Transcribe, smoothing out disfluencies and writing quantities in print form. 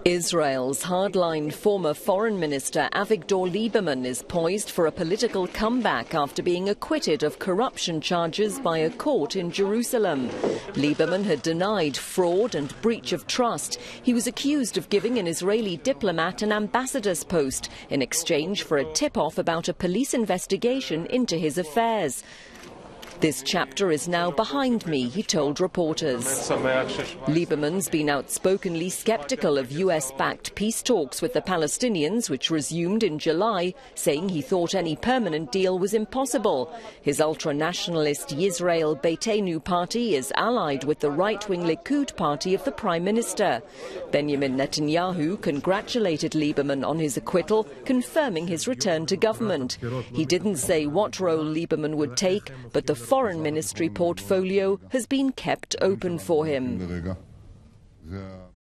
Israel's hardline former Foreign Minister Avigdor Lieberman is poised for a political comeback after being acquitted of corruption charges by a court in Jerusalem. Lieberman had denied fraud and breach of trust. He was accused of giving an Israeli diplomat an ambassador's post in exchange for a tip-off about a police investigation into his affairs. This chapter is now behind me, he told reporters. Lieberman's been outspokenly skeptical of US-backed peace talks with the Palestinians, which resumed in July, saying he thought any permanent deal was impossible. His ultra-nationalist Yisrael Beitenu party is allied with the right-wing Likud party of the Prime Minister. Benjamin Netanyahu congratulated Lieberman on his acquittal, confirming his return to government. He didn't say what role Lieberman would take, but the Foreign Ministry portfolio has been kept open for him.